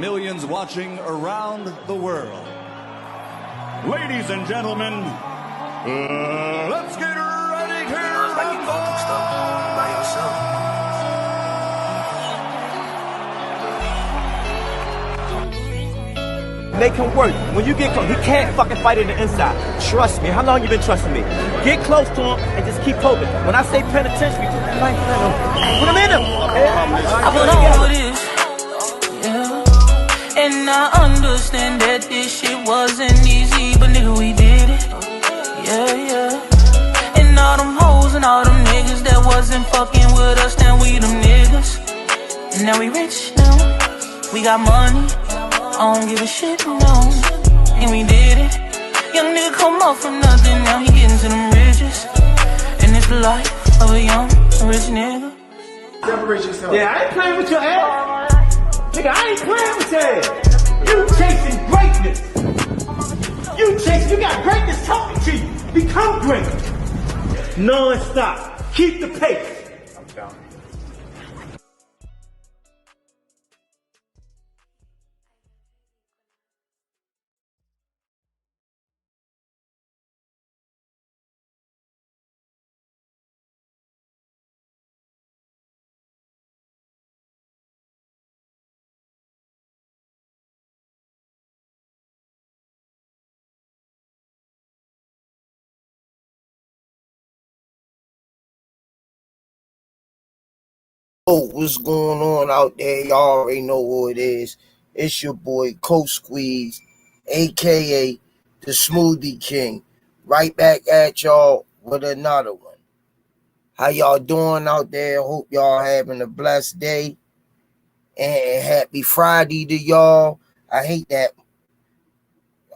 Millions watching around the world. Ladies and gentlemen, let's get ready to rumble! Make him work. When you get close, he can't fucking fight in the inside. Trust me. How long you been trusting me? Get close to him and just keep poking. When I say penitentiary, put that knife in him. Put him in him. I know this. Yeah. And I understand that this shit wasn't easy, but nigga, we did it. Yeah, yeah. And all them hoes and all them niggas that wasn't fucking with us, now we them niggas. And now we rich now. We got money. I don't give a shit, no. And we did it. Young nigga come up from nothing, now he getting to them riches. And it's the life of a young rich nigga. Separate yourself. Yeah, I ain't playing with your ass. Nigga, I ain't playing with your ass. You chasing greatness. You got greatness talking to you. Become great. Non-stop. Keep the pace. I'm down. Oh, what's going on out there? Y'all already know who it is. It's your boy, Coach Squeeze, a.k.a. the Smoothie King. Right back at y'all with another one. How y'all doing out there? Hope y'all having a blessed day. And happy Friday to y'all. I hate that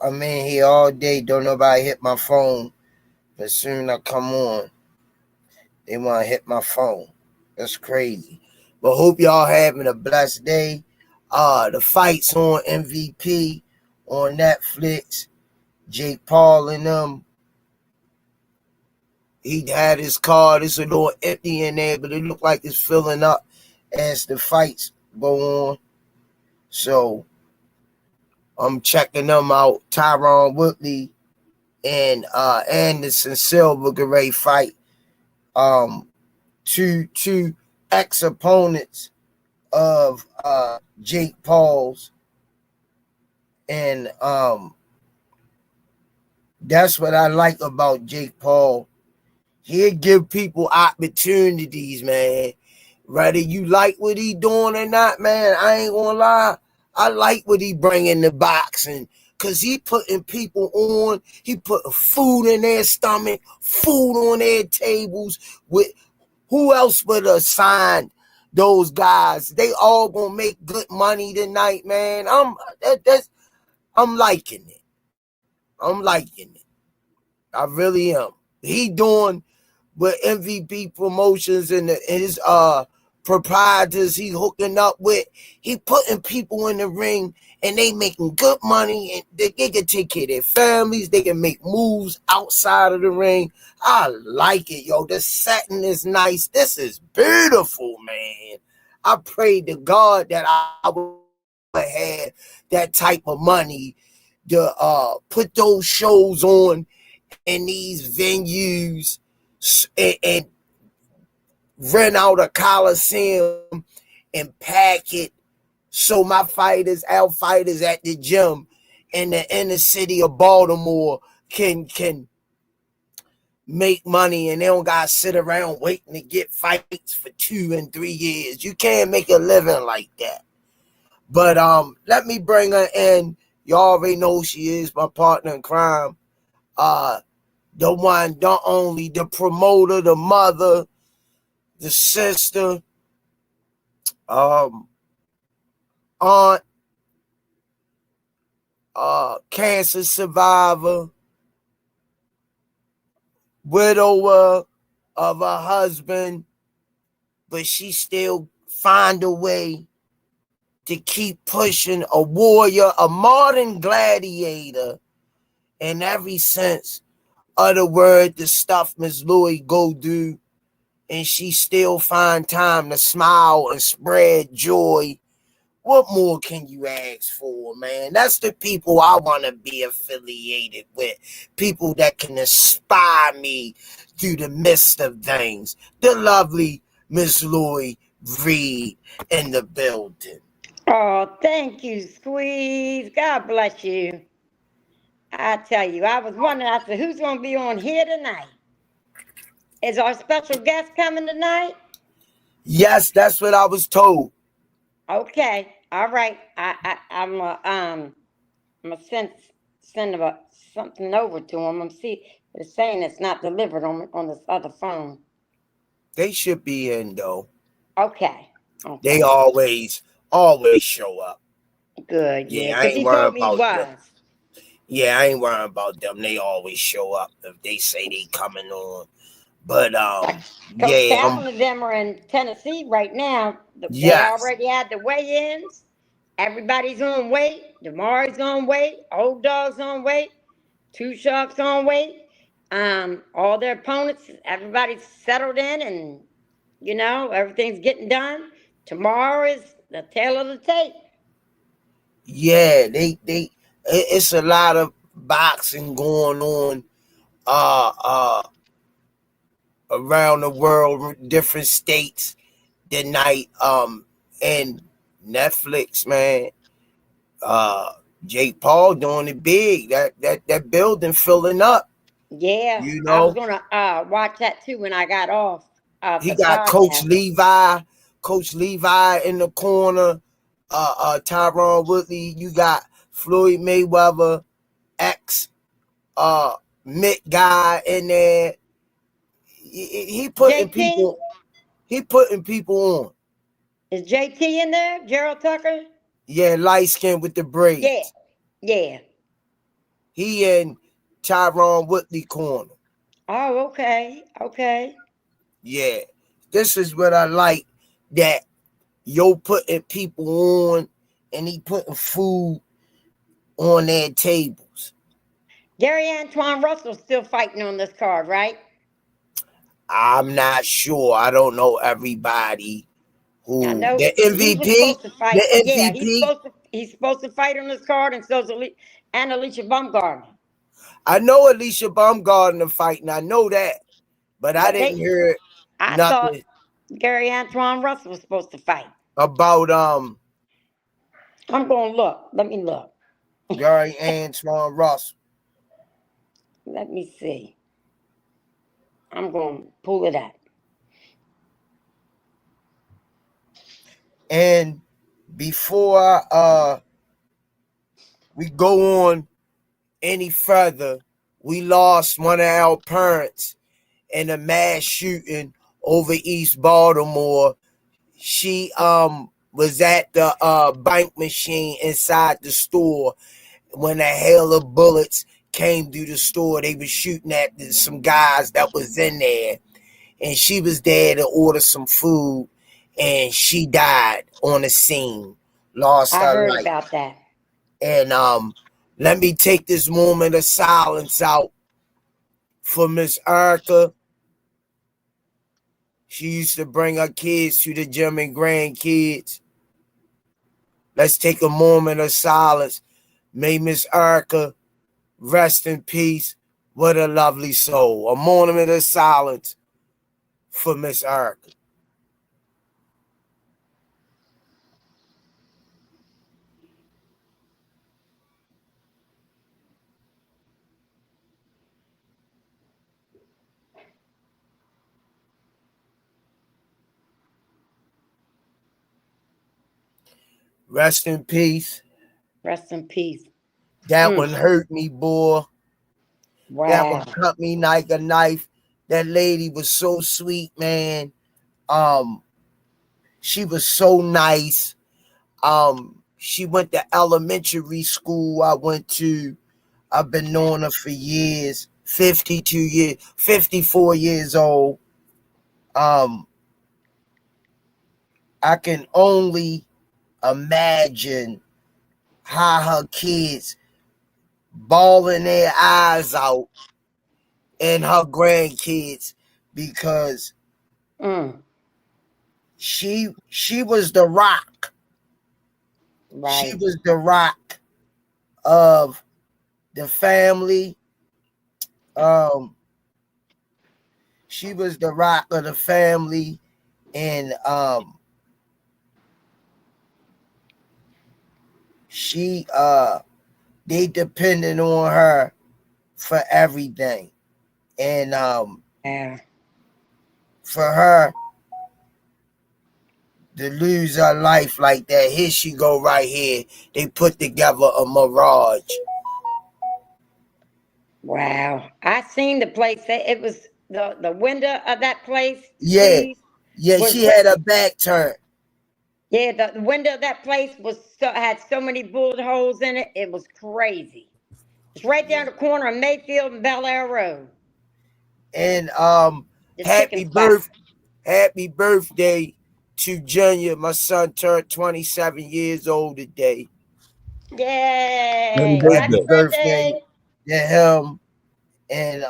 I'm in here all day. Don't nobody hit my phone. But soon I come on, they want to hit my phone. That's crazy. But hope y'all having a blessed day. The fight's on MVP on Netflix. Jake Paul and them. He had his card. It's a little empty in there, but it looked like it's filling up as the fights go on. So I'm checking them out. Tyron Woodley and Anderson Silva great fight. Two ex-opponents of Jake Paul's, and that's what I like about Jake Paul. He'll give people opportunities, man. Whether you like what he doing or not, man, I ain't gonna lie. I like what he bringing to boxing, because he putting people on. He putting food in their stomach, food on their tables. With who else would assign those guys? They all gonna make good money tonight, man. I'm liking it. I'm liking it. I really am. He doing with MVP Promotions and his proprietors he hooking up with. He putting people in the ring and they making good money, and they can take care of their families. They can make moves outside of the ring. I like it, yo. The setting is nice. This is beautiful, man. I pray to God that I would have that type of money to put those shows on in these venues and rent out a coliseum and pack it so my fighters, our fighters at the gym in the inner city of Baltimore can make money, and they don't gotta sit around waiting to get fights for 2 and 3 years. You can't make a living like that. But let me bring her in. You already know she is my partner in crime. The one, the only, the promoter, the mother, the sister, aunt, cancer survivor, widower of a husband, but she still find a way to keep pushing, a warrior, a modern gladiator in every sense of the word, the stuff Miss Louie go do, and she still find time to smile and spread joy What more can you ask for, man? That's the people I want to be affiliated with. People that can inspire me through the midst of things. The lovely Miss Louie Reed in the building. Oh, thank you, Squeeze. God bless you. I tell you, I was wondering, I said, who's going to be on here tonight? Is our special guest coming tonight? Yes, that's what I was told. Okay, all right. I'm gonna send something over to him. I'm see it's saying it's not delivered on this other phone. They should be in though. Okay. They always show up. Good, Yeah, I because ain't he worried told me he about was. them. Yeah, I ain't worrying about them. They always show up if they say they coming on. But Coach yeah, Calvin and them are in Tennessee right now. They yes, already had the weigh-ins. Everybody's on weight. Damari's on weight. Old Dog's on weight. Two Sharks on weight. All their opponents, everybody's settled in, and everything's getting done. Tomorrow is the tail of the tape. yeah, it's a lot of boxing going on around the world, different states tonight. And Netflix, man. Jake Paul doing it big. That building filling up. Yeah, You I was know, gonna watch that too when I got off he the got Coach podcast. Levi in the corner. Tyron Woodley. You got Floyd Mayweather, ex Mitt guy in there. He putting JT, people on. is JT in there? Gerald Tucker? Yeah, light skin with the Yeah, braids. yeah. He in Tyron Woodley corner. Oh, okay. Yeah, this is what I like, that yo putting people on and he putting food on their tables. Gary Antoine Russell's still fighting on this card, right? I'm not sure. I don't know everybody I who know the he was MVP. supposed to fight. The Yeah, MVP. he's supposed to fight on this card, and so's Alicia Baumgartner. I know Alicia Baumgartner fighting. I know that, but I didn't hear I thought nothing Gary Antoine Russell was supposed to fight. about I'm gonna look. Let me look. Gary Antoine Russell. Let me see. I'm gonna pull it up. And before we go on any further, we lost one of our parents in a mass shooting over East Baltimore. She was at the bank machine inside the store when a hail of bullets came through the store. They were shooting at some guys that was in there, and she was there to order some food, and she died on the scene, lost I her heard life. about that. And let me take this moment of silence out for Miss Erica. She used to bring her kids to the gym and grandkids. Let's take a moment of silence. May Miss Erica rest in peace. What a lovely soul. A moment of silence for Miss Erica. Rest in peace. Rest in peace. That one hurt me, boy. Wow. That one cut me like a knife. That lady was so sweet, man. She was so nice. She went to elementary school I went to. I've been knowing her for years. 52 years, 54 years old. I can only imagine how her kids bawling their eyes out and her grandkids, because she was the rock. Right. She was the rock of the family. She was the rock of the family, and she they depended on her for everything. And Yeah. for her to lose her life like that, here she go right here. They put together a mirage. Wow. I seen the place. It was the window of that place. Yeah, yeah, was she had her back turned. Yeah, the window of that place had so many bullet holes in it. It was crazy. It's right down the corner of Mayfield and Bel Air Road. And The happy chicken spot. birthday to Junior. My son turned 27 years old today. Yay! Happy Happy birthday! To him. And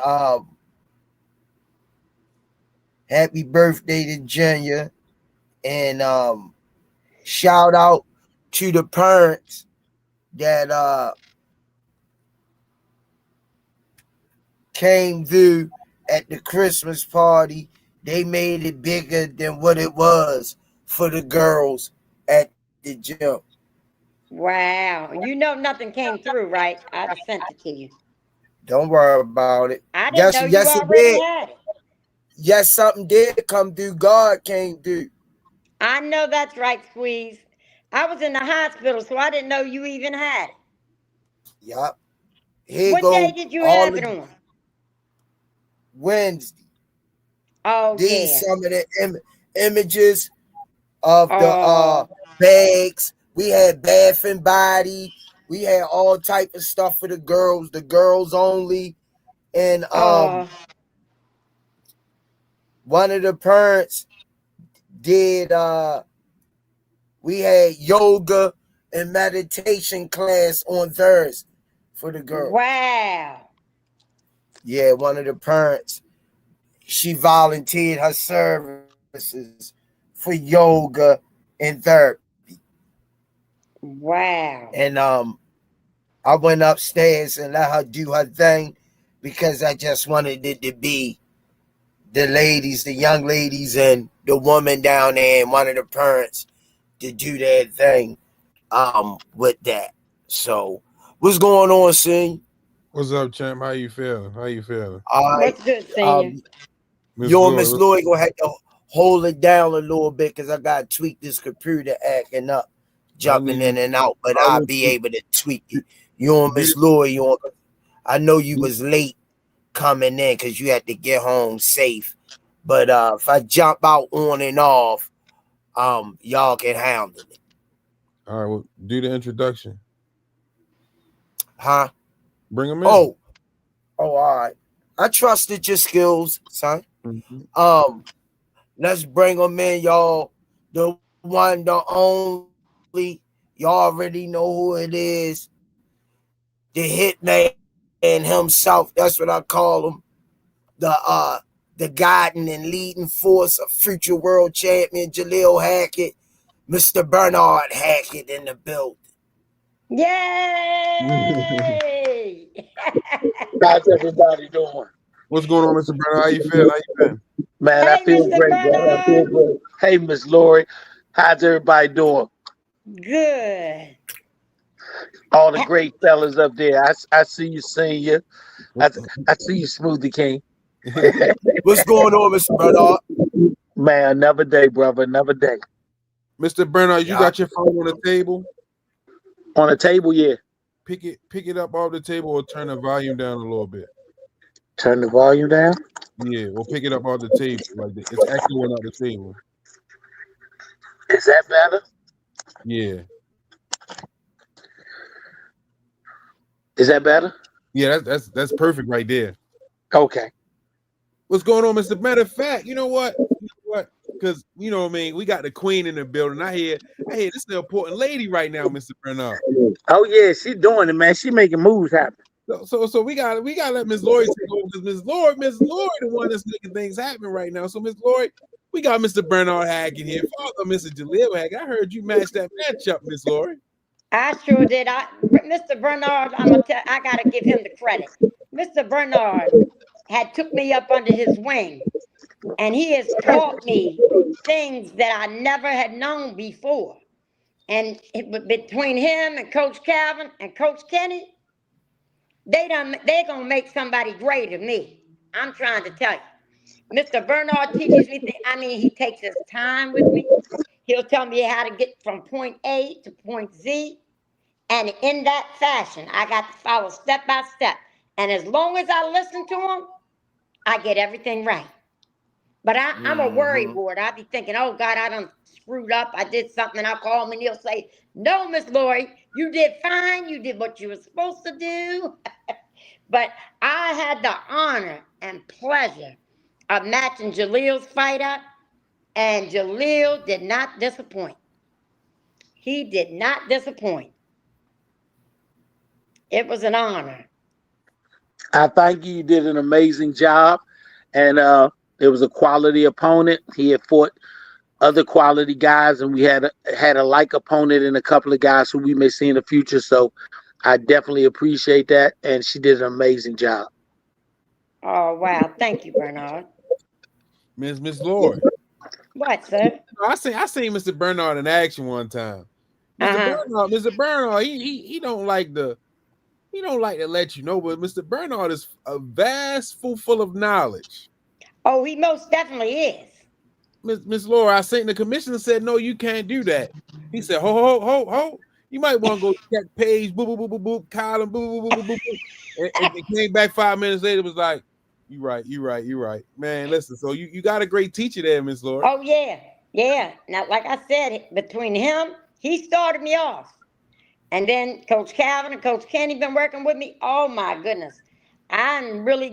happy birthday to Junior. And shout out to the parents that came through at the Christmas party. They made it bigger than what it was for the girls at the gym. Wow. You know nothing came through, right? I just sent it to you. Don't worry about it. I didn't know you Yes, it already did. had it. Yes, something did come through. God came through. I know that's right, Squeeze. I was in the hospital, so I didn't know you even had it. Yup. Here What go day did you all have it the on? Wednesday. Oh, These yeah. some of the images of the Oh, bags. We had bath and body. We had all type of stuff for the girls only. And oh, one of the parents did we had yoga and meditation class on Thursday for the girls. wow. Yeah, one of the parents, she volunteered her services for yoga and therapy. Wow. And I went upstairs and let her do her thing because I just wanted it to be the ladies, the young ladies, and the woman down there, and one of the parents to do their thing with that. So what's going on, Sing? What's up, champ? How you feeling? How you feeling? All right. What's good, Senior? Miss You and Lloyd, Miss Lloyd gonna have to hold it down a little bit because I gotta tweak this computer acting up, jumping in and out, but I'll be able to tweak it. You and Miss Lloyd, I know you was late coming in because you had to get home safe. But if I jump out on and off, y'all can handle it. all right, well, do the introduction. Huh? Bring them in. Oh, all right. I trusted your skills, son. Mhm. Let's bring them in, y'all. The one, the only. Y'all already know who it is. The hitman himself. That's what I call him. The guiding and leading force of future world champion Jalil Hackett, Mr. Bernard Hackett in the building. Yay! How's everybody doing? What's going on, Mr. Brown? How you feeling? How you been? Man, Hey, I feel Mr. great, brother. I feel Bernard. good. Hey, Miss Lori, how's everybody doing? Good. All the great fellas up there. I see you, Senior. I see you, Smoothie King. What's going on, Mr. Bernard? Man, another day, brother. Another day. Mr. Bernard, you got your phone on the table? On the table, yeah. Pick it up off the table or turn the volume down a little bit. Turn the volume down. Yeah, we'll pick it up off the table. Like it's echoing out the table. Is that better? Yeah. Is that better? Yeah, that's perfect right there. Okay. What's going on, Mr. Matter of fact, you know what? Because you know what I mean, we got the queen in the building. I hear this is an important lady right now, Mr. Bernard. Oh yeah, she doing it, man. She making moves happen. So we gotta let Miss Lloyd take over because Miss Lloyd, the one that's making things happen right now. So Miss Lloyd, we got Mr. Bernard Hackett here, father of Mr. Jalil Hackett. I heard you match that matchup, Miss Lloyd. I sure did. Mr. Bernard, I'm gonna tell. I gotta give him the credit. Mr. Bernard had took me up under his wing, and he has taught me things that I never had known before. And between him and Coach Calvin and Coach Kenny, they're gonna make somebody great of me. I'm trying to tell you. Mr. Bernard teaches me things. I mean, he takes his time with me. He'll tell me how to get from point A to point Z. And in that fashion, I got to follow step by step. And as long as I listen to him, I get everything right. But I'm a worry ward. I'll be thinking, oh God, I done screwed up. I did something. I'll call him and he'll say, no, Miss Lori, you did fine. You did what you were supposed to do. But I had the honor and pleasure of matching Jalil's fight up, and Jalil did not disappoint. He did not disappoint. It was an honor. I think you did an amazing job, and it was a quality opponent. He had fought other quality guys, and we had a like opponent and a couple of guys who we may see in the future. So I definitely appreciate that, and she did an amazing job. Oh wow! Thank you, Bernard. Miss Lord. What, sir? I seen Mr. Bernard in action one time. Mr. Bernard, he don't like to let you know, but Mr. Bernard is a vast full of knowledge. Oh, he most definitely is. Miss Laura, I seen the commissioner said, no, you can't do that. He said, ho. You might want to go check page, boop, boop, boop, boop, boop, column, boop, boop, boop, boop, boop. And it came back 5 minutes later, it was like, you right. Man, listen, so you got a great teacher there, Miss Laura. Oh, yeah. Now, like I said, between him, he started me off. And then Coach Calvin and Coach Kenny been working with me. Oh, my goodness. I'm really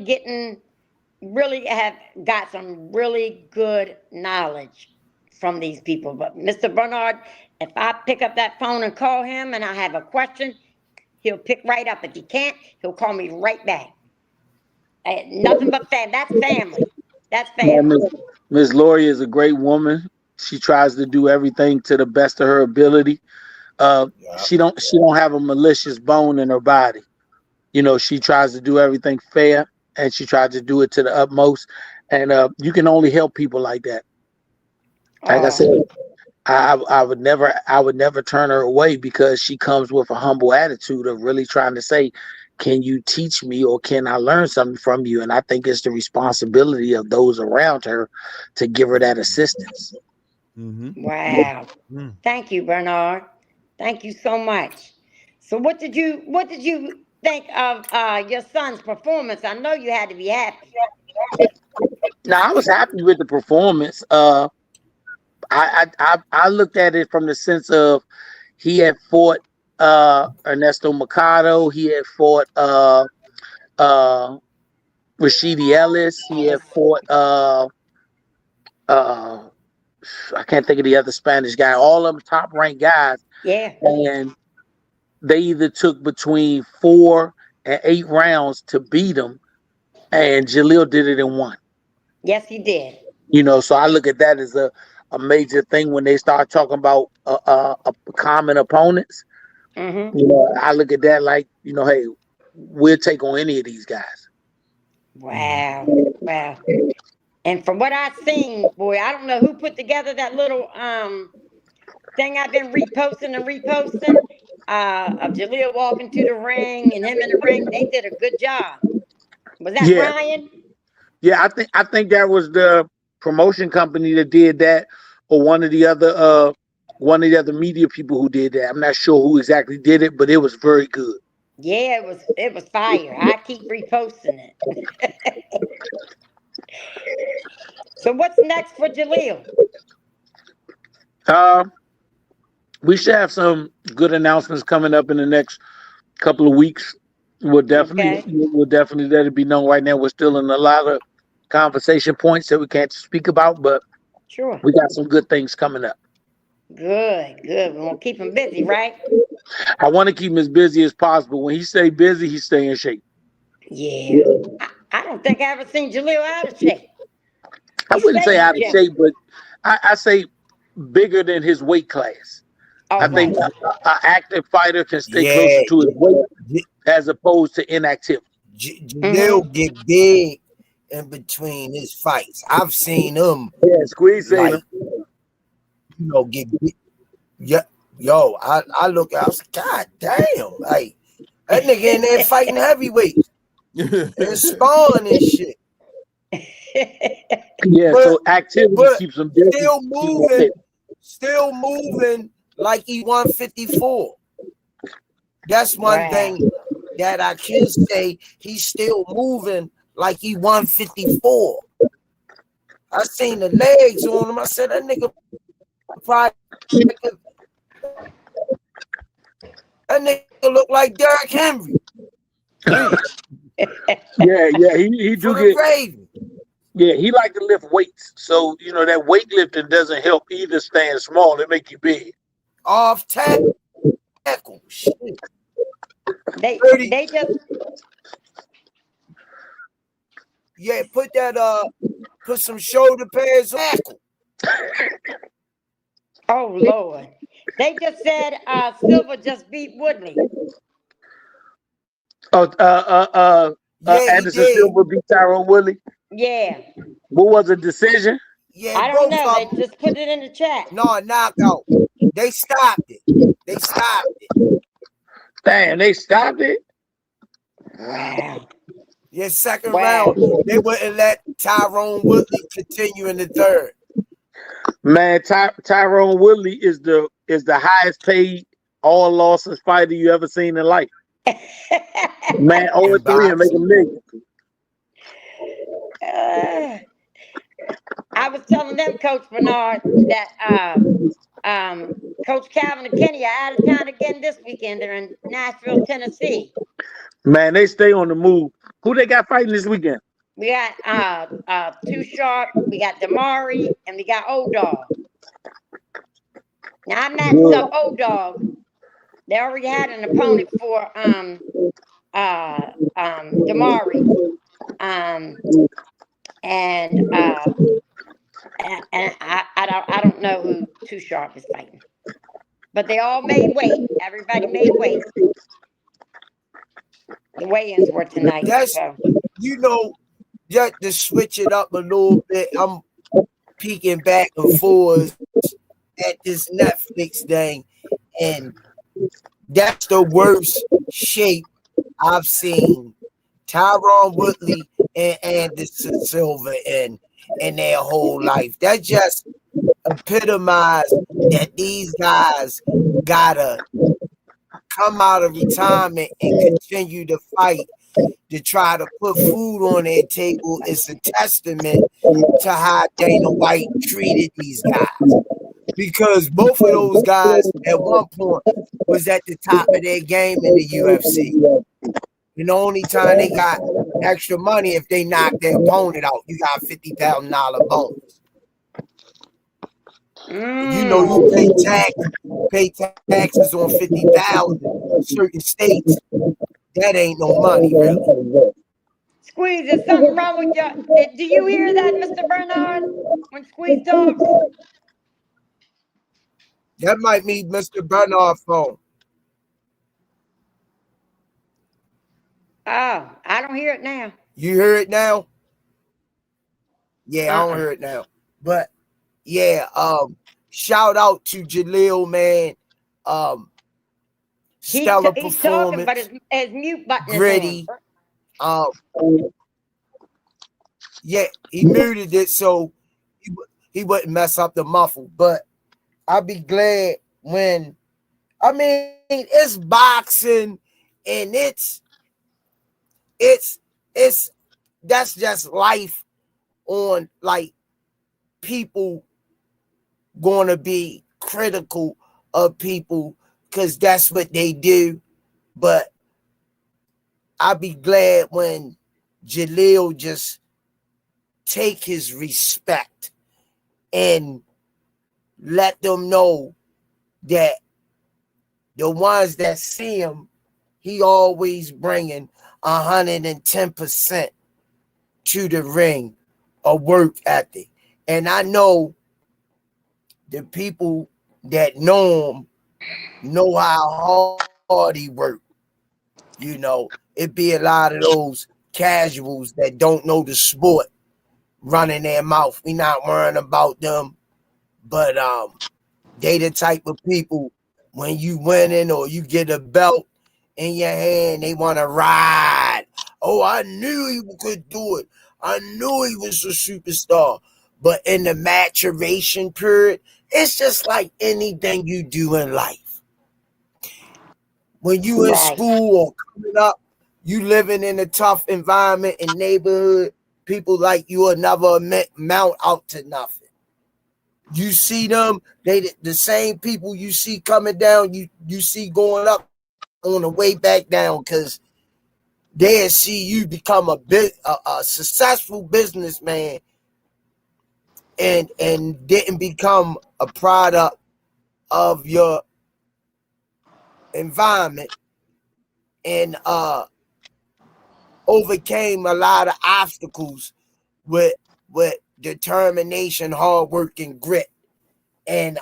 have got some really good knowledge from these people. But Mr. Bernard, if I pick up that phone and call him and I have a question, he'll pick right up. If he can't, he'll call me right back. Nothing but family. That's family. Miss Lori is a great woman. She tries to do everything to the best of her ability. She don't have a malicious bone in her body. You know, she tries to do everything fair, and she tries to do it to the utmost. And you can only help people like that. Like I said, I would never turn her away, because she comes with a humble attitude of really trying to say, can you teach me, or can I learn something from you? And I think it's the responsibility of those around her to give her that assistance. Mm-hmm. Wow. Thank you, Bernard. Thank you so much. So what did you think of your son's performance? I know you had to be happy. Now, I was happy with the performance. I looked at it from the sense of he had fought Ernesto Mercado. He had fought Rashidi Ellis. He had fought I can't think of the other Spanish guy. All of them top ranked guys. Yeah. And they either took between 4 and 8 rounds to beat him, and Jalil did it in 1. Yes, he did. You know, so I look at that as a major thing when they start talking about common opponents. Mm-hmm. You know, I look at that like, you know, hey, we'll take on any of these guys. Wow. And from what I've seen, boy, I don't know who put together that little thing I've been reposting of Jalil walking to the ring and him in the ring. They did a good job. Was that Ryan? Yeah, I think that was the promotion company that did that, or one of the other media people who did that. I'm not sure who exactly did it, but it was very good. Yeah, it was fire. I keep reposting it. So what's next for Jalil? We should have some good announcements coming up in the next couple of weeks. We'll definitely let it be known. Right now, we're still in a lot of conversation points that we can't speak about, but sure, we got some good things coming up. Good. We want to keep him busy, right? I want to keep him as busy as possible. When he stay busy, he stay in shape. Yeah. I don't think I ever seen Jalil out of shape. I wouldn't say out of shape, but I say bigger than his weight class. I think an active fighter can stay closer to his weight as opposed to inactivity. Jalil get big in between his fights. I've seen him Squeeze like, get big. Yeah, yo, I look out, I was like, God damn, like that nigga in there fighting heavyweights. They're spawning and shit. So activity keeps him busy. Still moving like he 154. That's one thing that I can say. He's still moving like he 154. I seen the legs on him. I said that nigga look like Derrick Henry. He do get. Raven. Yeah, he like to lift weights. So, that weightlifting doesn't help either staying small. It make you big. Off tackle. Shit. They just put some shoulder pads on tackle. Oh Lord. They just said Silver just beat Woodley. Anderson Silva beat Tyrone Woodley. Yeah. What was a decision? Yeah, I don't know. They just put it in the chat. No, knockout. They stopped it. Damn, they stopped it? Wow. Yeah, second round. They wouldn't let Tyrone Woodley continue in the third. Man, Tyrone Woodley is the highest paid all losses fighter you ever seen in life. Man, 0-3 and make a million. I was telling them, Coach Bernard, that Coach Calvin and Kenny are out of town again this weekend. They're in Nashville, Tennessee. Man, they stay on the move. Who they got fighting this weekend? We got Too Sharp, we got Damari, and we got Old Dog. Now I matched up Old Dog. They already had an opponent for Damari. And I don't know who Too Sharp is fighting. But they all made weight. Everybody made weight. The weigh-ins were tonight. Just to switch it up a little bit, I'm peeking back and forth at this Netflix thing, and that's the worst shape I've seen Tyrone Woodley and Anderson Silva in their whole life. That just epitomized that these guys gotta come out of retirement and continue to fight to try to put food on their table. Is a testament to how Dana White treated these guys. Because both of those guys at one point was at the top of their game in the UFC. And the only time they got extra money if they knock their opponent out. You got $50,000 bonus. You pay taxes on $50,000 in certain states. That ain't no money, really. Squeeze, is something wrong with you? Do you hear that, Mr. Bernard? When Squeeze talks? That might be Mr. Bernard's phone. Oh, I don't hear it now. You hear it now? Yeah, I don't hear it now. But yeah, shout out to Jalil, man. Stellar he's performance. talking, but his mute button gritty. is on. Yeah, he muted it so he wouldn't mess up the muffle. But I'll be glad when, it's boxing and it's that's just life on, like, people going to be critical of people because that's what they do. But I'll be glad when Jalil just take his respect and let them know that the ones that see him, he always bringing 110% to the ring of work ethic. And I know the people that know him know how hard he worked. You know, it be a lot of those casuals that don't know the sport running their mouth. We not worrying about them, but they the type of people when you winning or you get a belt in your hand, they want to ride. Oh, I knew he could do it. I knew he was a superstar. But in the maturation period, it's just like anything you do in life. When you in Right. school or coming up, you living in a tough environment and neighborhood, people like you will never mount out to nothing. You see them, they the same people you see coming down, you see going up on the way back down, because they'll see you become a successful businessman and didn't become a product of your environment and overcame a lot of obstacles with determination, hard work, and grit. And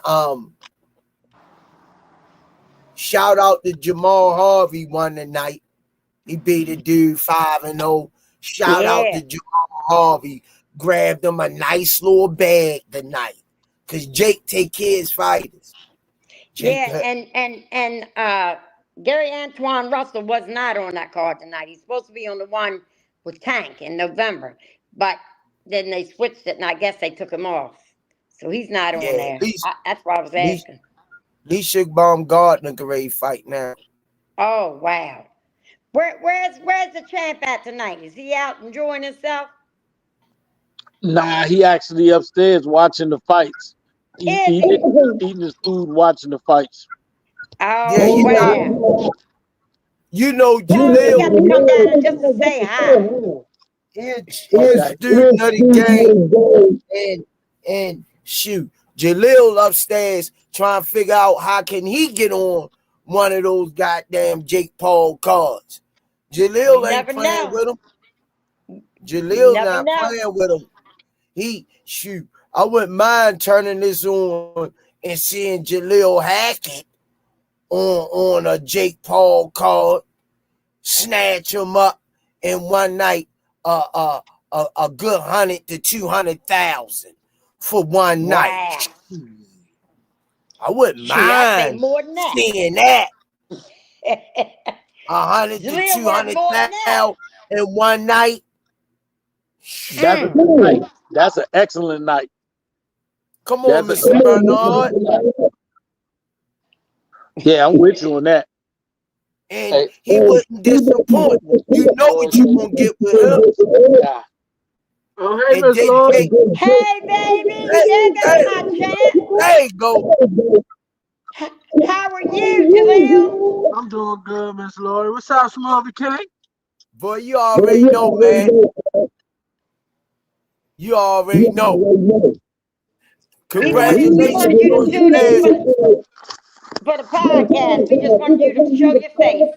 shout out to Jamal Harvey won the night. He beat a dude 5-0. Shout out to Jamal Harvey. Grabbed him a nice little bag tonight. Cause Jake take care of his fighters. Jake, and Gary Antoine Russell was not on that card tonight. He's supposed to be on the one with Tank in November, but then they switched it, and I guess they took him off, so he's not on there. That's what I was asking. Leisha Baumgartner great fight now. Oh wow, where's the champ at tonight? Is he out enjoying himself? Nah, he actually upstairs watching the fights. Eating his food, watching the fights. Oh yeah, wow. You know, Jalil got to come down just to say hi. He's a student of the game, and shoot, Jalil upstairs trying to figure out how can he get on one of those goddamn Jake Paul cards. Jalil ain't playing with him. Jalil not playing with him. I wouldn't mind turning this on and seeing Jalil Hackett on a Jake Paul card, snatch him up in one night, a good 100 to 200,000 for one night. I wouldn't mind seeing that. 100 to 200,000 in one night. That's a good night. That's an excellent night. Come on, Mr. Bernard. Yeah, I'm with you on that. And he wouldn't disappoint. You know what you're going to get with him. Yeah. Oh, hey, Miss Lord. Hey, baby. There goes my champ. There you go. How are you, Jalil? I'm doing good, Miss Lori. What's up, Smother King? Boy, you already know, man. You already know. Congratulations. We wanted you to tune in for the podcast. We just wanted you to show your face.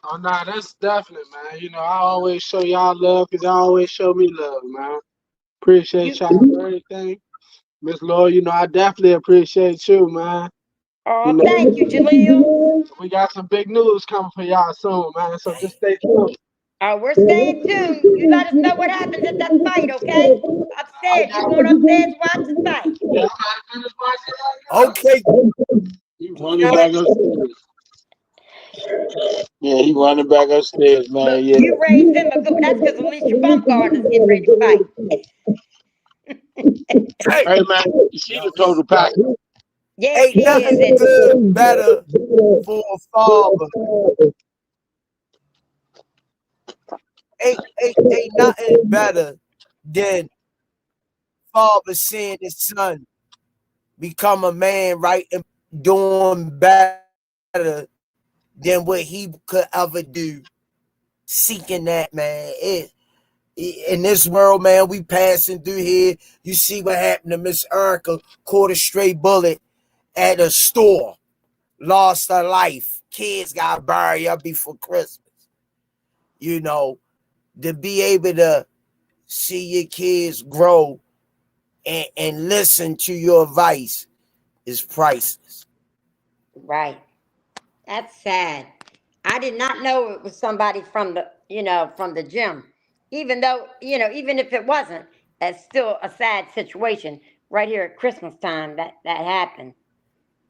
Oh, nah, that's definitely, man. You know, I always show y'all love because y'all always show me love, man. Appreciate y'all for everything. Miss Lord, you know, I definitely appreciate you, man. Oh, thank you, Jalil. We got some big news coming for y'all soon, man. So just stay tuned. Oh, we're staying tuned. You let us know what happens at that fight, okay? Upstairs. You going upstairs to watch the fight? Okay. He running back upstairs. Yeah, he running back upstairs, man. Look, Yeah. you raised him a good. That's because Alicia Baumgartner's getting ready to fight. Hey, man, she's a total package. Yeah, Ain't nothing good better for a father. Ain't nothing better than father seeing his son become a man, right, and doing better than what he could ever do. Seeking that, man. In this world, man, we passing through here. You see what happened to Miss Erica, caught a stray bullet at a store, lost her life. Kids got buried up before Christmas. You know, to be able to see your kids grow and listen to your advice is priceless. Right. That's sad. I did not know it was somebody from the, from the gym. Even though, even if it wasn't, that's still a sad situation right here at Christmas time that happened,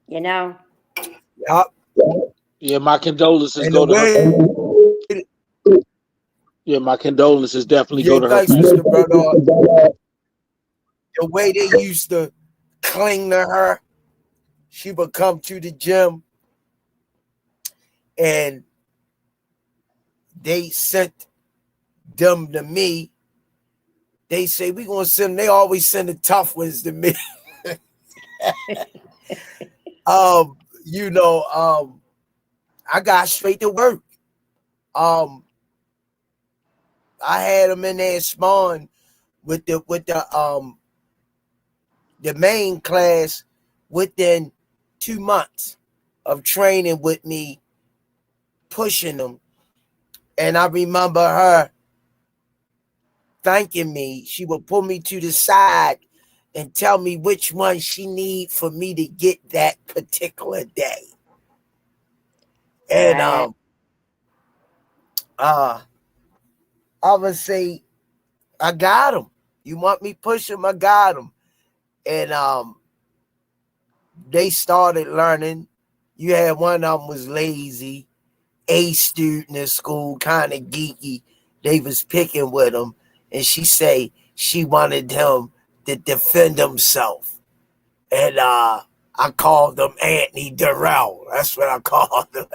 you know? Yup. Yeah, my condolences And the go to her. way, Yeah, my condolences definitely yeah, go to her thanks, family. Mr. Brother. The way they used to cling to her, she would come to the gym and they sent them to me. They say, we going to send them. They always send the tough ones to me. I got straight to work. I had them in there sparring with the main class within 2 months of training with me, pushing them. And I remember her thanking me. She would pull me to the side and tell me which one she need for me to get that particular day. And I would say, I got him. You want me push him? I got him. And they started learning. You had one of them was lazy, A student in school, kind of geeky. They was picking with him, and she say she wanted him to defend himself. And I called him Anthony Durrell. That's what I called him.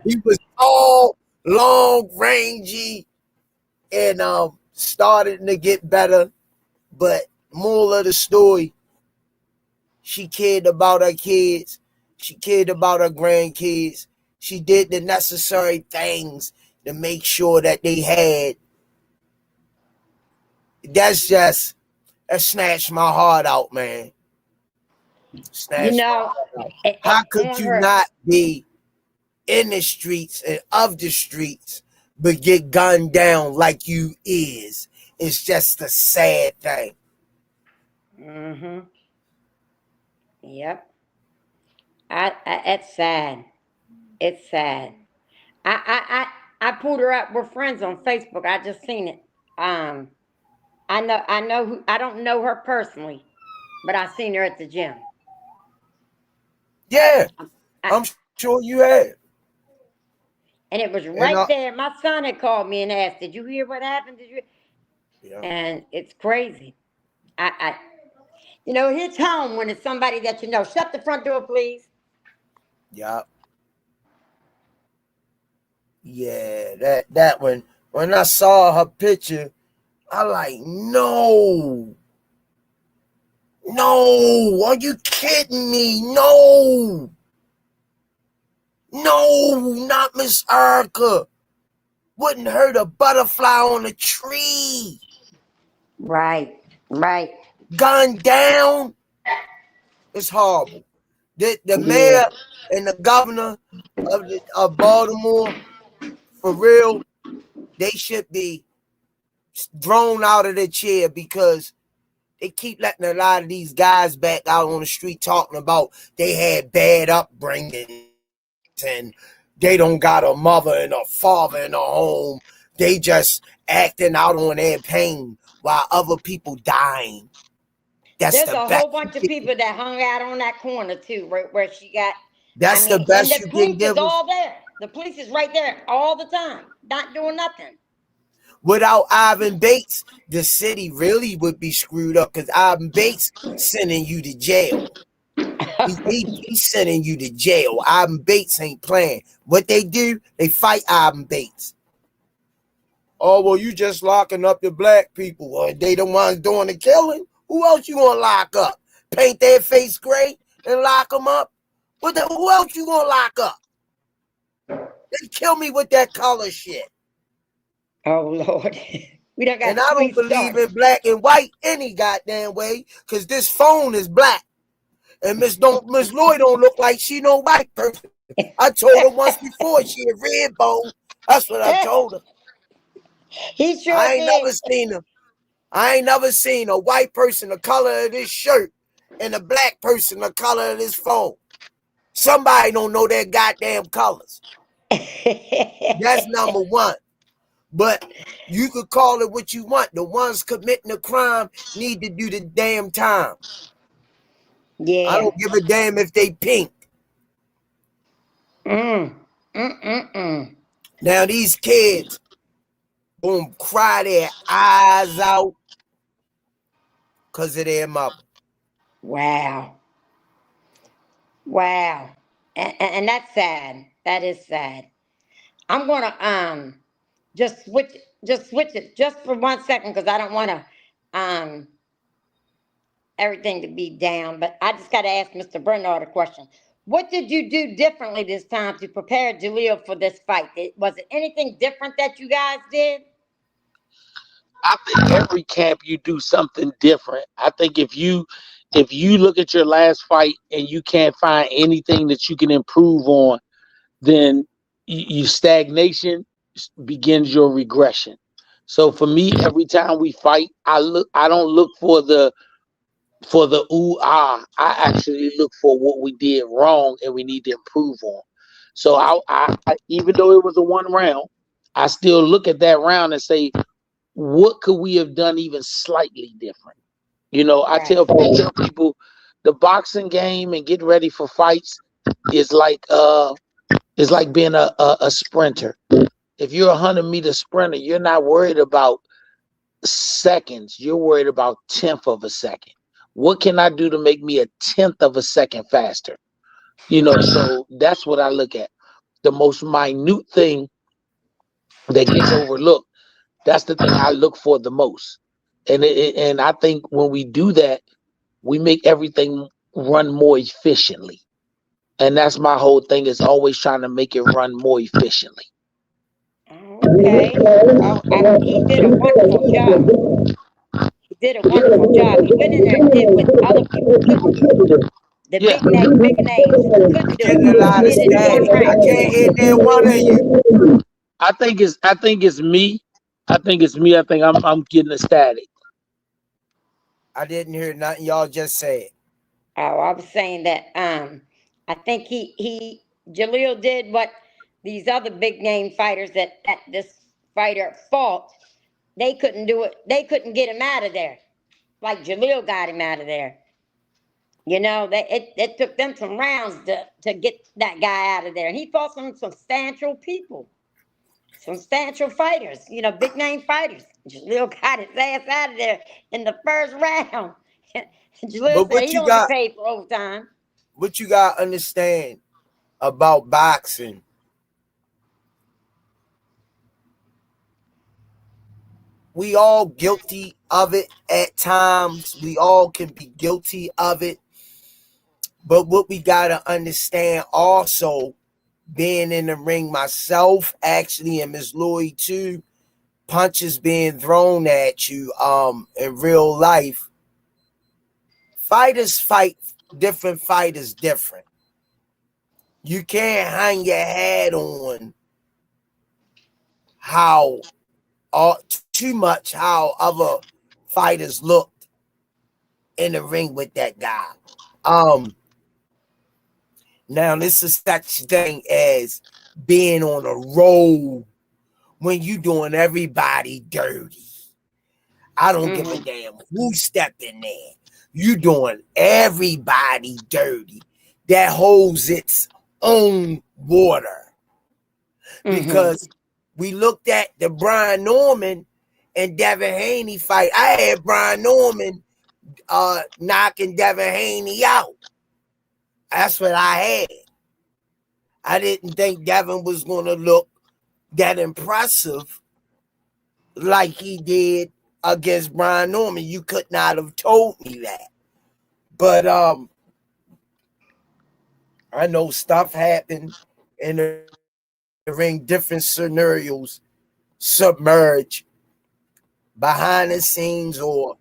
He was tall, long, rangy, and starting to get better. But moral of the story, she cared about her kids. She cared about her grandkids. She did the necessary things to make sure that they had. That snatched my heart out, man. Snatched my heart out. How could you not be in the streets and of the streets but get gunned down like you is? It's just a sad thing. Mm-hmm. Yep. It's sad. It's sad. I pulled her up. We're friends on Facebook. I just seen it. I know who. I don't know her personally, but I seen her at the gym. Yeah, I'm sure you had. And it was right there. My son had called me and asked, "Did you hear what happened? Did you?" Yeah. And it's crazy. It's home when it's somebody that you know. Shut the front door, please. Yeah. Yeah, that one. When I saw her picture, I like, no, are you kidding me? No, not Miss Erica. Wouldn't hurt a butterfly on a tree. Right. Gunned down. It's horrible. The mayor and the governor of Baltimore, for real, they should be thrown out of their chair because they keep letting a lot of these guys back out on the street talking about they had bad upbringing and they don't got a mother and a father in a home. They just acting out on their pain while other people dying. There's a whole bunch of people that hung out on that corner too, where she got. That's the best and the police is all there. The police is right there all the time, not doing nothing. Without Ivan Bates, the city really would be screwed up because Ivan Bates sending you to jail. He's sending you to jail. Ivan Bates ain't playing. What they do, they fight Ivan Bates. Oh, well, you just locking up the black people. Well, they the ones doing the killing. Who else you gonna lock up? Paint their face gray and lock them up? Who else you gonna lock up? They kill me with that color shit. Oh, Lord. We done got. And I don't believe in black and white any goddamn way, because this phone is black. And Miss Lloyd don't look like she no white person. I told her once before she a red bone. That's what I told her. I ain't never seen a white person the color of this shirt and a black person the color of this phone. Somebody don't know their goddamn colors. That's number one. But you could call it what you want. The ones committing the crime need to do the damn time. Yeah. I don't give a damn if they pink. Mm. Now these kids gonna cry their eyes out because of their mother. Wow. Wow. And that's sad. That is sad. I'm gonna just switch it just for 1 second because I don't want to everything to be down. But I just got to ask Mr. Bernard a question. What did you do differently this time to prepare Jalil for this fight? Was it anything different that you guys did? I think every camp you do something different. I think if you look at your last fight and you can't find anything that you can improve on, then you stagnation begins your regression. So for me, every time we fight, I don't look for the ooh ah. I actually look for what we did wrong and we need to improve on. So I even though it was a 1 round, I still look at that round and say, what could we have done even slightly different? You know, I tell people the boxing game and getting ready for fights is like being a sprinter. If you're a 100-meter sprinter, you're not worried about seconds. You're worried about 1/10 of a second. What can I do to make me 1/10 of a second faster? You know, so that's what I look at. The most minute thing that gets overlooked, that's the thing I look for the most. And I think when we do that, we make everything run more efficiently. And that's my whole thing, is always trying to make it run more efficiently. Okay. He did a wonderful job. He did a wonderful job. He went in there and did what other people couldn't do. The big names couldn't do. Getting a lot of static. I can't hear near one of you. I think it's me. I think it's me. I think I'm getting a static. I didn't hear nothing y'all just said. Oh, I was saying that I think Jalil did what these other big name fighters that this fighter fought. They couldn't do it. They couldn't get him out of there, like Jalil got him out of there. You know, it took them some rounds to get that guy out of there. And he fought some substantial people, substantial fighters, you know, big name fighters. Jalil got his ass out of there in the first round. Jalil said he don't get paid for overtime. What you got to understand about boxing, we all guilty of it at times. We all can be guilty of it. But what we got to understand also, being in the ring myself, actually, and Miss Louie too, punches being thrown at you in real life. Fighters fight different fighters different. You can't hang your head on how too much how other fighters looked in the ring with that guy. Now this is such a thing as being on a roll when you doing everybody dirty. I don't give a damn who stepped in there. You doing everybody dirty. That holds its own water. Because we looked at the Brian Norman and Devin Haney fight. I had Brian Norman knocking Devin Haney out. That's what I had. I didn't think Devin was going to look that impressive like he did against Brian Norman. You could not have told me that. But I know stuff happened in the ring, different scenarios submerge behind the scenes or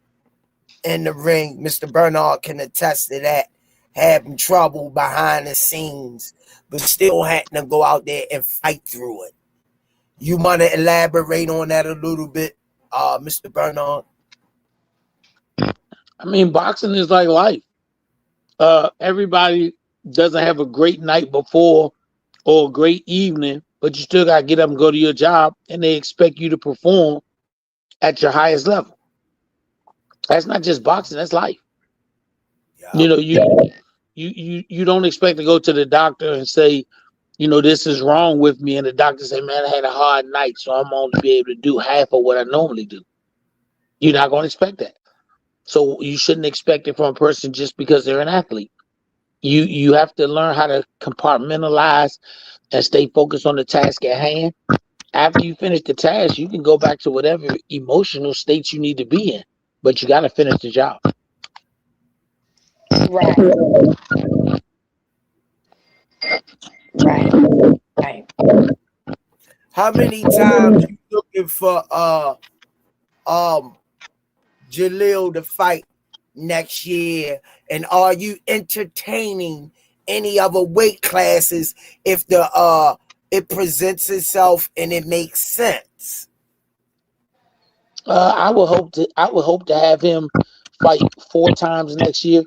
in the ring. Mr. Bernard can attest to that. Having trouble behind the scenes, but still having to go out there and fight through it. You want to elaborate on that a little bit, Mr. Bernard? I mean, boxing is like life. Everybody doesn't have a great night before or a great evening, but you still gotta get up and go to your job, and they expect you to perform at your highest level. That's not just boxing, that's life. Yeah. You know, you don't expect to go to the doctor and say, this is wrong with me, and the doctor say, man, I had a hard night, so I'm only be able to do half of what I normally do. You're not going to expect that. So you shouldn't expect it from a person just because they're an athlete. You have to learn how to compartmentalize and stay focused on the task at hand. After you finish the task, you can go back to whatever emotional state you need to be in, but you got to finish the job. Right. Right. Right. How many times you looking for Jalil to fight next year, and are you entertaining any other weight classes if it presents itself and it makes sense? I would hope to have him fight 4 times next year.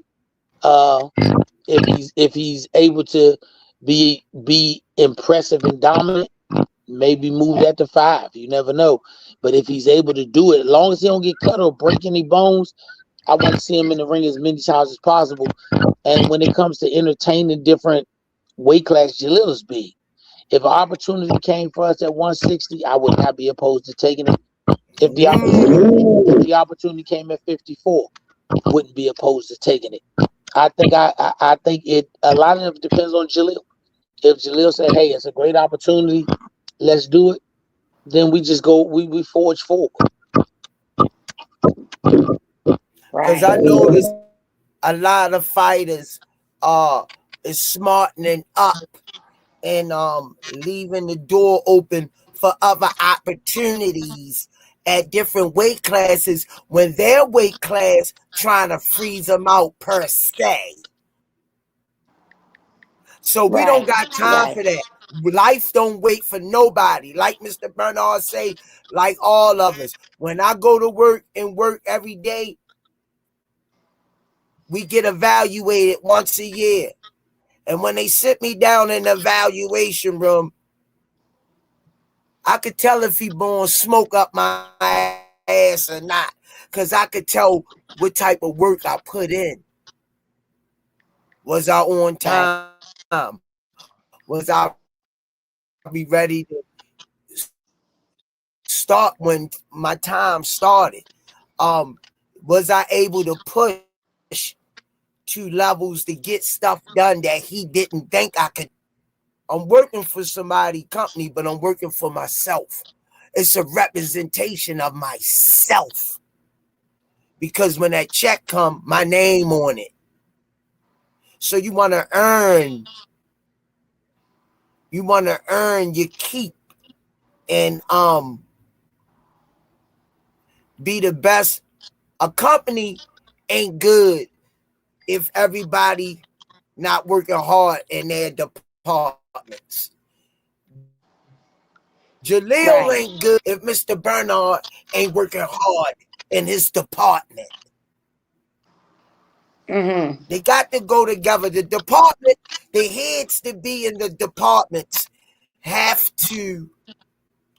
If he's able to be impressive and dominant, maybe move that to 5. You never know. But if he's able to do it, as long as he don't get cut or break any bones, I want to see him in the ring as many times as possible. And when it comes to entertaining different weight class, Jalil is big. If an opportunity came for us at 160, I would not be opposed to taking it. If the opportunity came at 54, wouldn't be opposed to taking it. I think it a lot of it depends on Jalil. If Jalil said, hey, it's a great opportunity, let's do it, then we just go, we forge forward. Because I noticed a lot of fighters is smartening up and leaving the door open for other opportunities at different weight classes when their weight class trying to freeze them out per se. So we don't got time for that. Life don't wait for nobody. Like Mr. Bernard say, like all of us. When I go to work and work every day, we get evaluated once a year. And when they sit me down in the evaluation room, I could tell if he blowing smoke up my ass or not, because I could tell what type of work I put in. Was I on time? Was I be ready to start when my time started? Was I able to push 2 levels to get stuff done that he didn't think I could? I'm working for somebody's company, but I'm working for myself. It's a representation of myself. Because when that check come, my name on it. So you want to earn your keep and be the best. A company ain't good if everybody not working hard in their departments. Jalil ain't good if Mr. Bernard ain't working hard in his department. They got to go together. The department, the heads to be in the departments have to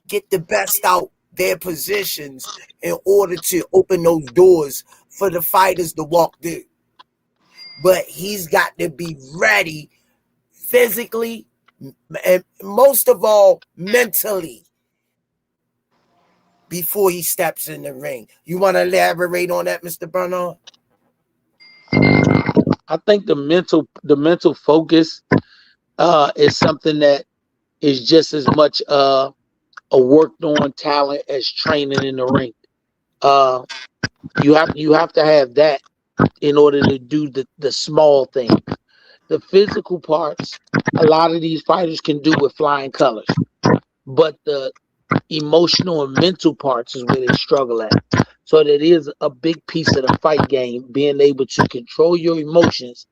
get the best out their positions in order to open those doors for the fighters to walk through. But he's got to be ready physically and most of all mentally before he steps in the ring. You want to elaborate on that, Mr. Bernard? I think the mental focus is something that is just as much a worked on talent as training in the ring. You have to have that in order to do the small things. The physical parts, a lot of these fighters can do with flying colors, but the emotional and mental parts is where they struggle at. So that is a big piece of the fight game, being able to control your emotions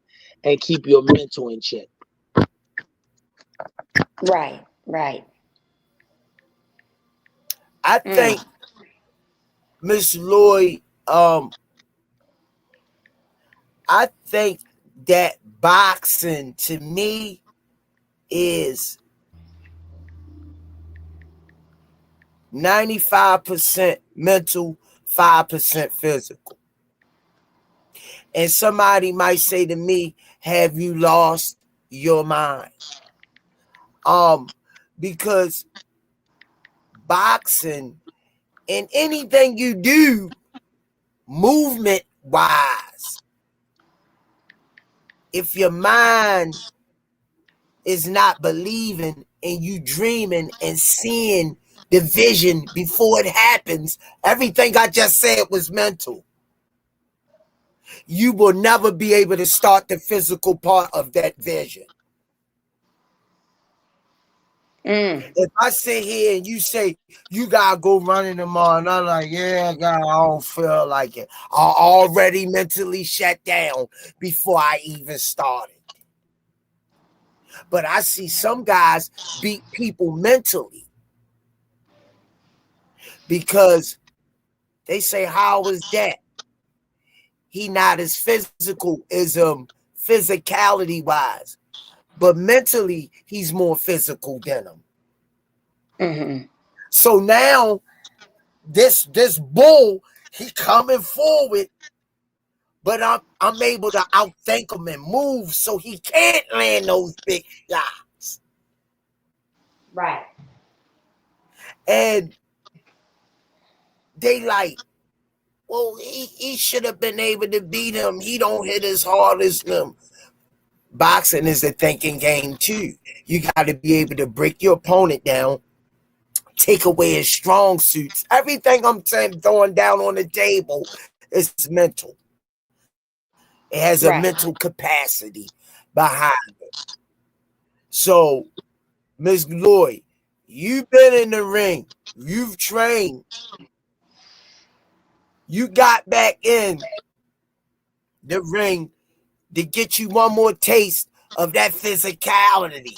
and keep your mental in check. Right. I think Miss Lloyd, I think that boxing to me is 95% mental, 5% physical. And somebody might say to me, have you lost your mind? Because boxing and anything you do movement wise, if your mind is not believing and you dreaming and seeing the vision before it happens, everything I just said was mental. You will never be able to start the physical part of that vision. If I sit here and you say you gotta go running tomorrow, and I'm like, yeah, God, I don't feel like it. I already mentally shut down before I even started. But I see some guys beat people mentally because they say, how is that? He not as physical as physicality wise, but mentally he's more physical than him. So now this bull, he coming forward, but I'm able to outthink him and move so he can't land those big shots. Right. And they like, well, he should have been able to beat him. He don't hit as hard as them. Boxing is a thinking game too. You got to be able to break your opponent down, take away his strong suits. Everything I'm throwing down on the table is mental. It has a mental capacity behind it. So, Ms. Lloyd, you've been in the ring. You've trained. You got back in the ring to get you one more taste of that physicality.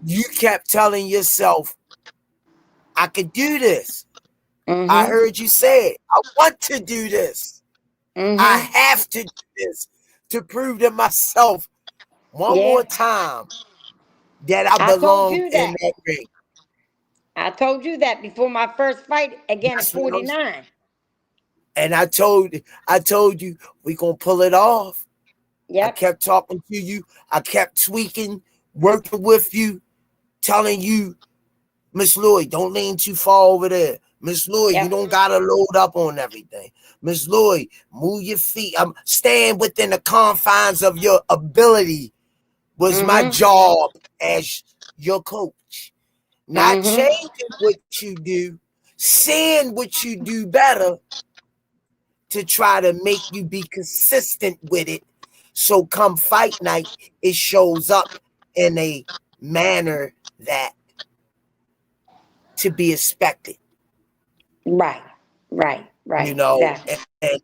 You kept telling yourself, I could do this. I heard you say it. I want to do this. I have to do this to prove to myself one more time that I belong in that ring. I told you that before my first fight again at 49. And I told you we gonna pull it off. Yep. I kept talking to you. I kept tweaking, working with you, telling you, Miss Lloyd, don't lean too far over there. Miss Lloyd, you don't gotta load up on everything. Miss Lloyd, move your feet. I'm staying within the confines of your ability was my job as your coach. Not changing what you do, seeing what you do better to try to make you be consistent with it. So come fight night, it shows up in a manner that to be expected. Right. You know, exactly.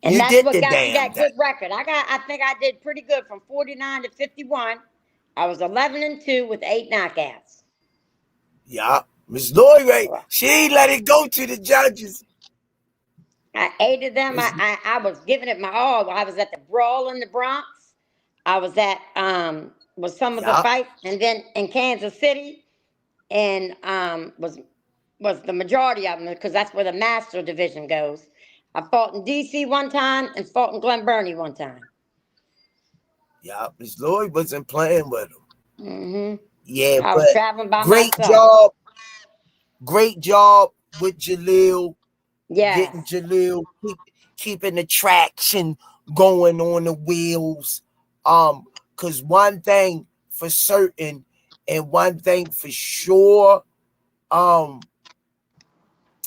And you that's did what the got me damn that thing. good record. I think I did pretty good from 49 to 51. I was 11-2 with 8 knockouts. Yeah, Miss Lloyd, right? She ain't let it go to the judges. I aided them. I was giving it my all. I was at the Brawl in the Bronx. I was at was some of the fights, and then in Kansas City, and was the majority of them because that's where the master division goes. I fought in DC one time and fought in Glen Burnie one time. Yeah, Miss Lloyd wasn't playing with him. Yeah, I was traveling by myself. Great job with Jalil. Getting Jalil, keeping the traction going on the wheels. Because one thing for certain and one thing for sure,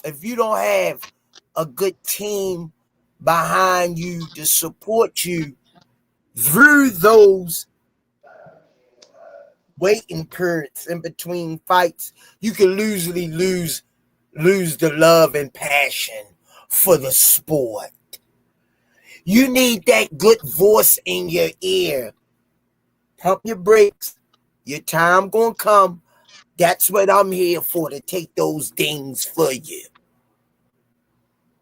if you don't have a good team behind you to support you through those waiting periods in between fights, you can usually lose the love and passion for the sport. You need that good voice in your ear. Pump your brakes. Your time gonna come. That's what I'm here for, to take those dings for you.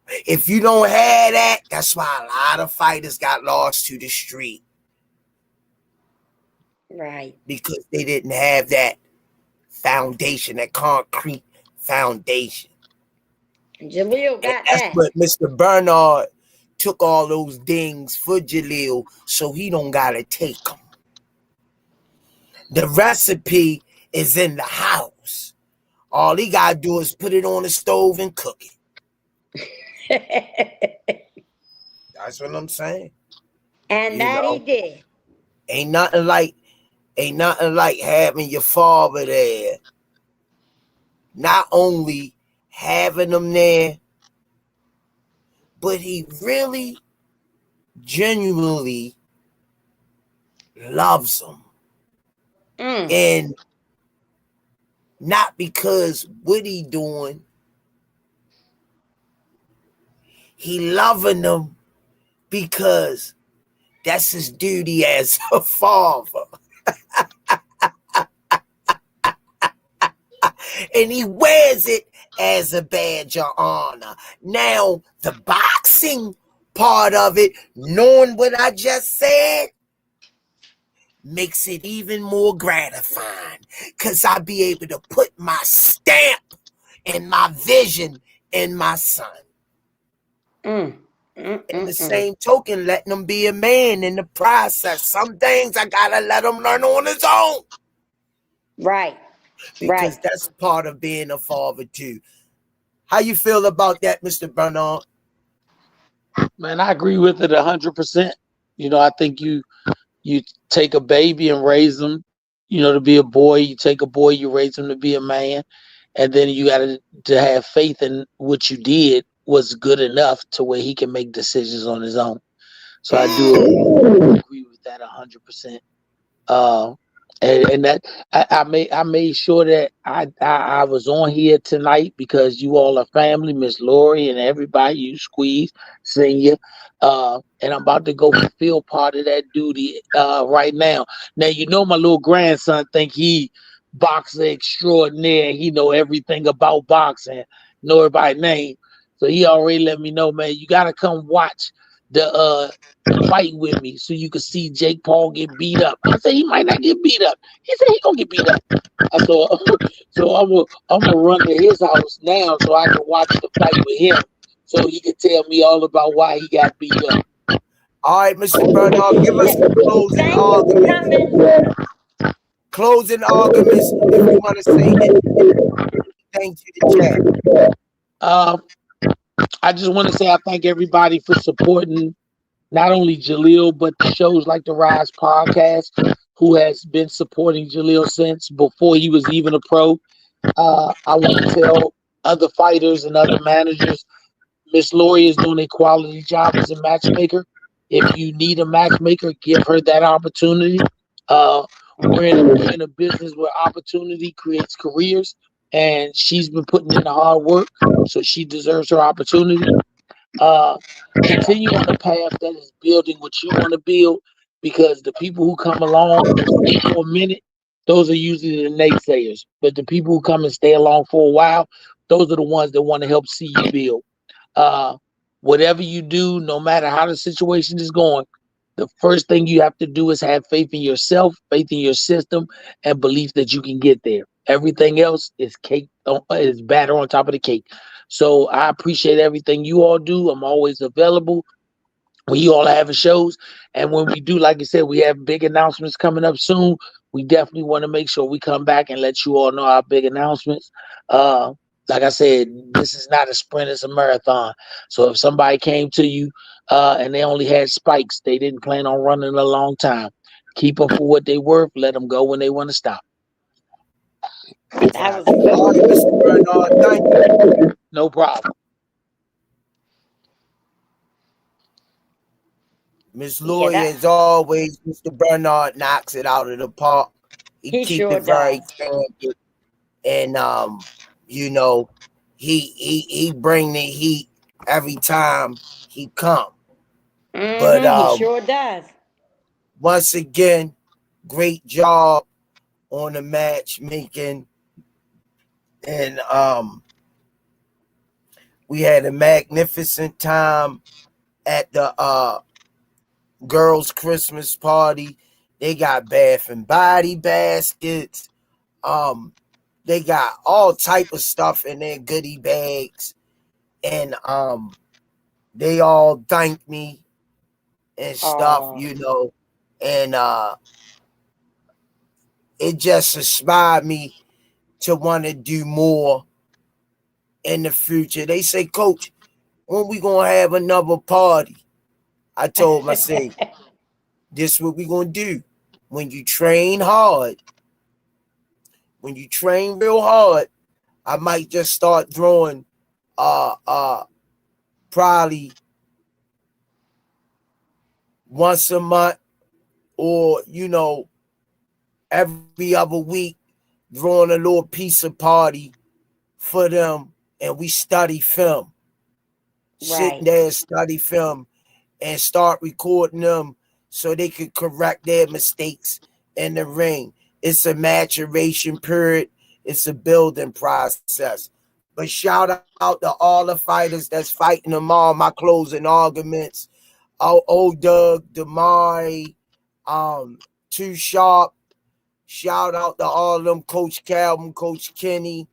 If you don't have that, that's why a lot of fighters got lost to the street. Right. Because they didn't have that foundation, that concrete foundation. Jalil got That's that. what Mr. Bernard took all those dings for Jalil, so he don't gotta take them. The recipe is in the house. All he gotta do is put it on the stove and cook it. That's what I'm saying. And that he did. Ain't nothing like having your father there. Not only having them there, but he really genuinely loves them. And not because what he doing, he loving them because that's his duty as a father. And he wears it as a badge of honor. Now, the boxing part of it, knowing what I just said, makes it even more gratifying because I'll be able to put my stamp and my vision in my son. In the same token, letting him be a man in the process. Some things I gotta let him learn on his own. Right. Because that's part of being a father too. How you feel about that, Mr. Bernard? Man, I agree with it 100%. You know, I think you take a baby and raise them, you know, to be a boy. You take a boy, you raise him to be a man, and then you got to have faith in what you did was good enough to where he can make decisions on his own. So I do agree with that 100%. And that I made sure that I was on here tonight because you all are family, Miss Lori and everybody, you Squeeze, Senior, and I'm about to go fulfill part of that duty right now. Now you know my little grandson think he boxer extraordinaire. He know everything about boxing, know everybody's name. So he already let me know, man. You gotta come watch the fight with me so you can see Jake Paul get beat up. I said he might not get beat up. He said he gonna get beat up. So I'm gonna run to his house now so I can watch the fight with him so he can tell me all about why he got beat up. All right, Mr. Bernard, give us the closing arguments. Closing arguments. If you want to say anything to the chat. I just want to say I thank everybody for supporting not only Jalil, but the shows like the Rize podcast, who has been supporting Jalil since before he was even a pro. I want to tell other fighters and other managers, Miss Lori is doing a quality job as a matchmaker. If you need a matchmaker, give her that opportunity. We're in a business where opportunity creates careers, and she's been putting in the hard work, so she deserves her opportunity. Continue on the path that is building what you want to build, because the people who come along and stay for a minute, those are usually the naysayers. But the people who come and stay along for a while, those are the ones that want to help see you build. Whatever you do, no matter how the situation is going, the first thing you have to do is have faith in yourself, faith in your system, and belief that you can get there. Everything else is cake, is batter on top of the cake. So I appreciate everything you all do. I'm always available when you all have shows. And when we do, like I said, we have big announcements coming up soon. We definitely want to make sure we come back and let you all know our big announcements. Like I said, this is not a sprint, it's a marathon. So if somebody came to you and they only had spikes, they didn't plan on running a long time. Keep them for what they worth. Let them go when they want to stop. That was a good one. Mr. Bernard, thank you. No problem. Miss Lori, as always, Mr. Bernard knocks it out of the park. He keeps sure it very does. candid. And you know, he bring the heat every time he come. But He sure does. Once again, great job on the matchmaking. And We had a magnificent time at the girls' Christmas party. They got bath and body baskets. They got all type of stuff in their goodie bags. And they all thanked me and stuff, you know. And it just inspired me to want to do more in the future. They say, Coach, when we gonna have another party? I told them, I say, this is what we gonna do. When you train hard, when you train real hard, I might just start throwing probably once a month, or you know, every other week, throwing a little pizza party for them, and we study film. Sitting there and study film and start recording them so they could correct their mistakes in the ring. It's a maturation period. It's a building process. But shout out to all the fighters that's fighting them all. My closing arguments. Old Doug, Damari, Too Sharp. Shout out to all of them. Coach Calvin, Coach Kenny.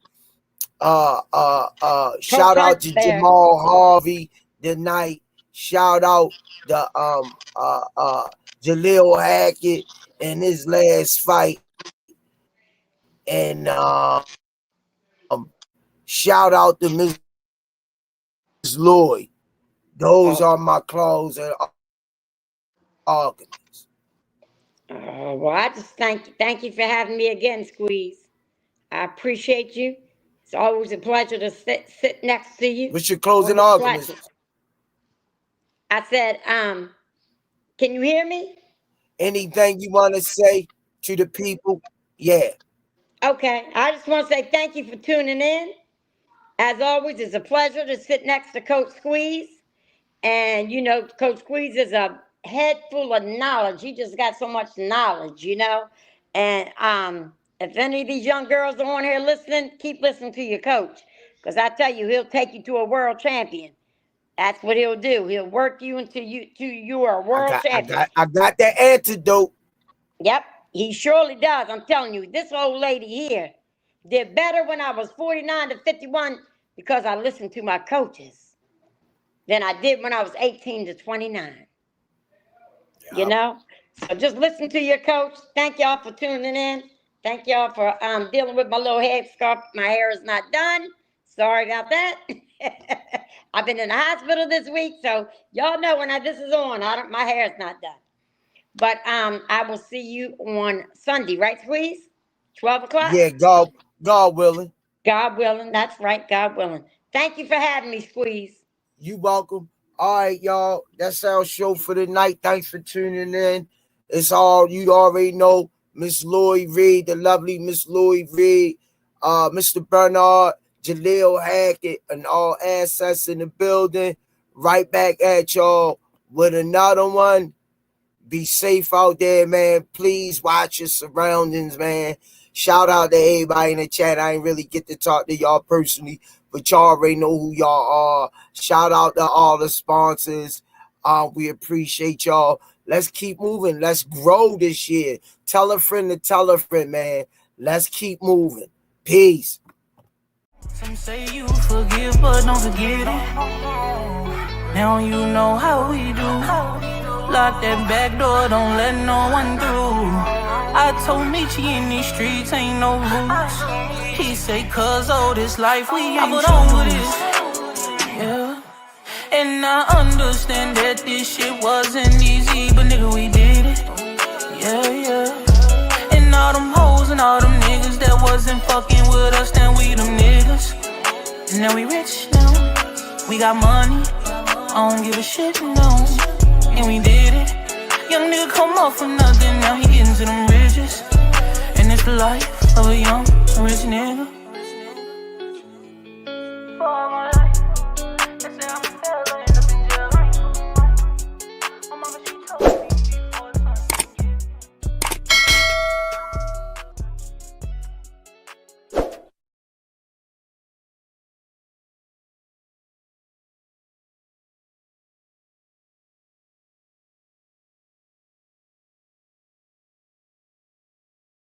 Shout out to Jamal Harvey tonight. Shout out to Jalil Hackett in his last fight. And shout out to Miss Lloyd. Those are my closing arguments. Well, I just thank you for having me again, Squeeze. I appreciate you. It's always a pleasure to sit next to you. What's your closing arguments? I said, can you hear me? Anything you want to say to the people? Yeah. Okay. I just want to say thank you for tuning in. As always, it's a pleasure to sit next to Coach Squeeze. And, you know, Coach Squeeze is a head full of knowledge. He just got so much knowledge, you know. And if any of these young girls are on here listening, keep listening to your coach. Because I tell you, he'll take you to a world champion. That's what he'll do. He'll work you until you are a world champion. I got that antidote. Yep, he surely does. I'm telling you, this old lady here did better when I was 49 to 51 because I listened to my coaches than I did when I was 18 to 29. Yep. You know? So just listen to your coach. Thank y'all for tuning in. Thank y'all for dealing with my little head scarf. My hair is not done. Sorry about that. I've been in the hospital this week, so y'all know when this is on, my hair is not done. But I will see you on Sunday, right, Squeeze? 12 o'clock? Yeah, God willing. God willing. That's right, God willing. Thank you for having me, Squeeze. You welcome. All right, y'all. That's our show for the night. Thanks for tuning in. It's all you already know. Miss Lloyd Reed, the lovely Miss Lloyd Reed, Mr. Bernard, Jalil Hackett, and all assets in the building. Right back at y'all with another one. Be safe out there, man. Please watch your surroundings, man. Shout out to everybody in the chat. I ain't really get to talk to y'all personally, but y'all already know who y'all are. Shout out to all the sponsors. We appreciate y'all. Let's keep moving. Let's grow this year. Tell a friend to tell a friend, man. Let's keep moving. Peace. Some say you forgive, but don't forget it. Now you know how we do. Lock that back door, don't let no one through. I told Michi in these streets ain't no rules. He say, cause all this life we ain't over this. Yeah. And I understand that this shit wasn't easy, but nigga, we did it. Yeah, yeah. And all them hoes and all them niggas that wasn't fucking with us, then we them niggas. And now we rich now. We got money. I don't give a shit, no. And we did it. Young nigga come up from nothing, now he getting to them riches. And it's the life of a young rich nigga.